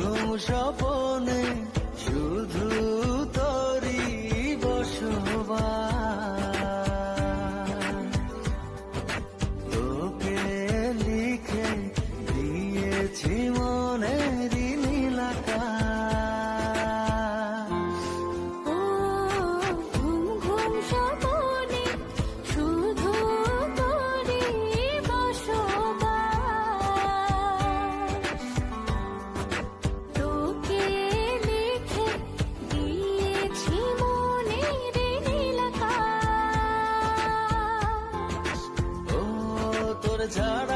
ঘুম স্বপনে শুধু তোরই বসবাস। তোকে লিখে দিয়েছি মনের নীল আকাশ। ও ঘুম ঘুম স্বপনে শুধু তোরই বসবাস। তোকে লিখে দিয়েছি মনের নীল আকাশ। ও তোর ছাড়া